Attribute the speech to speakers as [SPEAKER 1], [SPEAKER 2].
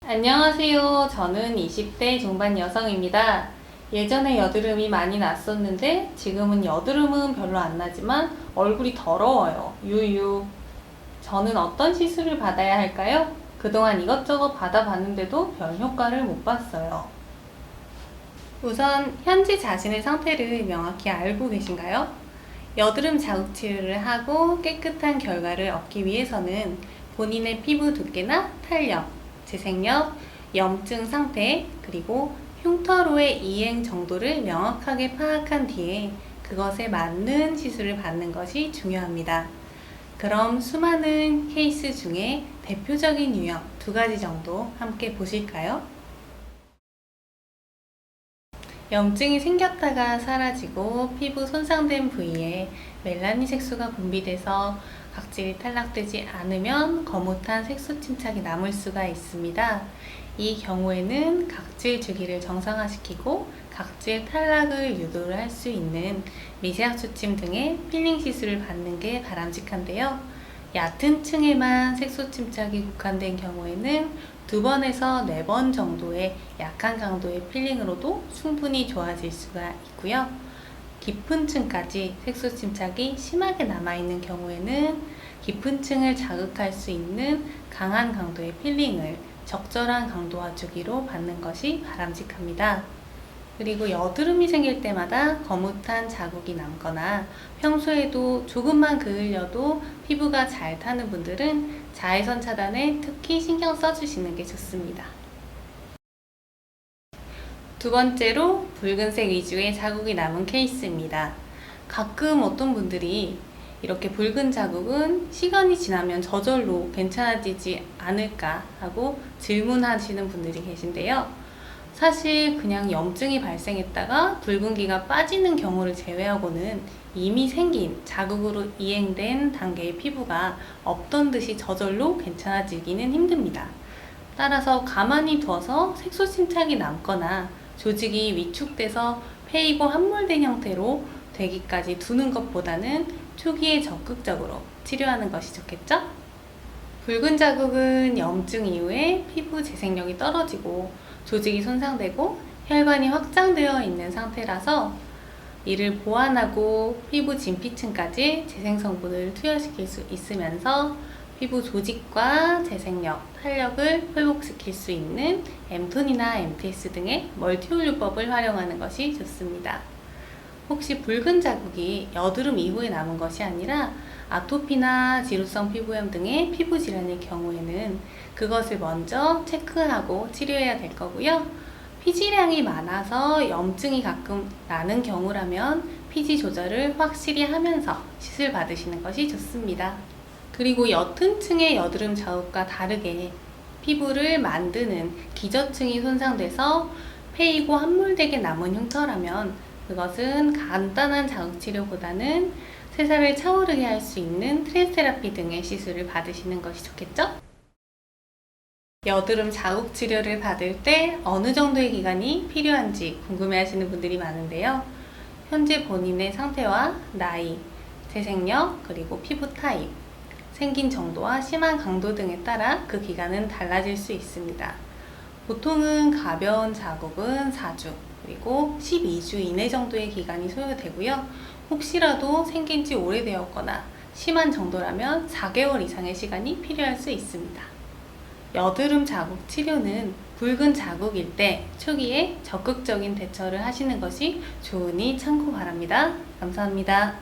[SPEAKER 1] 안녕하세요. 저는 20대 중반 여성입니다. 예전에 여드름이 많이 났었는데 지금은 여드름은 별로 안 나지만 얼굴이 더러워요. 유유. 저는 어떤 시술을 받아야 할까요? 그동안 이것저것 받아봤는데도 별 효과를 못 봤어요. 우선 현재 자신의 상태를 명확히 알고 계신가요? 여드름 자극 치료를 하고 깨끗한 결과를 얻기 위해서는 본인의 피부 두께나 탄력, 재생력, 염증 상태, 그리고 흉터로의 이행 정도를 명확하게 파악한 뒤에 그것에 맞는 시술을 받는 것이 중요합니다. 그럼 수많은 케이스 중에 대표적인 유형 2가지 정도 함께 보실까요? 염증이 생겼다가 사라지고 피부 손상된 부위에 멜라닌 색소가 분비돼서 각질이 탈락되지 않으면 거뭇한 색소 침착이 남을 수가 있습니다. 이 경우에는 각질 주기를 정상화시키고 각질 탈락을 유도를 할 수 있는 미세학 추침 등의 필링 시술을 받는 게 바람직한데요. 얕은 층에만 색소 침착이 국한된 경우에는 2번에서 4번 정도의 약한 강도의 필링으로도 충분히 좋아질 수가 있고요. 깊은 층까지 색소 침착이 심하게 남아있는 경우에는 깊은 층을 자극할 수 있는 강한 강도의 필링을 적절한 강도와 주기로 받는 것이 바람직합니다. 그리고 여드름이 생길 때마다 거뭇한 자국이 남거나 평소에도 조금만 그을려도 피부가 잘 타는 분들은 자외선 차단에 특히 신경 써주시는 게 좋습니다. 2번째로 붉은색 위주의 자국이 남은 케이스입니다. 가끔 어떤 분들이 이렇게 붉은 자국은 시간이 지나면 저절로 괜찮아지지 않을까 하고 질문하시는 분들이 계신데요. 사실 그냥 염증이 발생했다가 붉은기가 빠지는 경우를 제외하고는 이미 생긴 자국으로 이행된 단계의 피부가 없던 듯이 저절로 괜찮아지기는 힘듭니다. 따라서 가만히 두어서 색소 침착이 남거나 조직이 위축돼서 패이고 함몰된 형태로 되기까지 두는 것보다는 초기에 적극적으로 치료하는 것이 좋겠죠? 붉은 자국은 염증 이후에 피부 재생력이 떨어지고 조직이 손상되고 혈관이 확장되어 있는 상태라서 이를 보완하고 피부 진피층까지 재생 성분을 투여시킬 수 있으면서 피부 조직과 재생력, 탄력을 회복시킬 수 있는 엠톤이나 MTS 등의 멀티올류법을 활용하는 것이 좋습니다. 혹시 붉은 자국이 여드름 이후에 남은 것이 아니라 아토피나 지루성 피부염 등의 피부 질환의 경우에는 그것을 먼저 체크하고 치료해야 될 거고요. 피지량이 많아서 염증이 가끔 나는 경우라면 피지 조절을 확실히 하면서 시술 받으시는 것이 좋습니다. 그리고 옅은 층의 여드름 자국과 다르게 피부를 만드는 기저층이 손상돼서 패이고 함몰되게 남은 흉터라면 그것은 간단한 자극 치료보다는 세살을 차오르게 할 수 있는 트레스테라피 등의 시술을 받으시는 것이 좋겠죠? 여드름 자국 치료를 받을 때 어느 정도의 기간이 필요한지 궁금해하시는 분들이 많은데요. 현재 본인의 상태와 나이, 재생력, 그리고 피부 타입, 생긴 정도와 심한 강도 등에 따라 그 기간은 달라질 수 있습니다. 보통은 가벼운 자국은 4주, 그리고 12주 이내 정도의 기간이 소요되고요. 혹시라도 생긴 지 오래되었거나 심한 정도라면 4개월 이상의 시간이 필요할 수 있습니다. 여드름 자국 치료는 붉은 자국일 때 초기에 적극적인 대처를 하시는 것이 좋으니 참고 바랍니다. 감사합니다.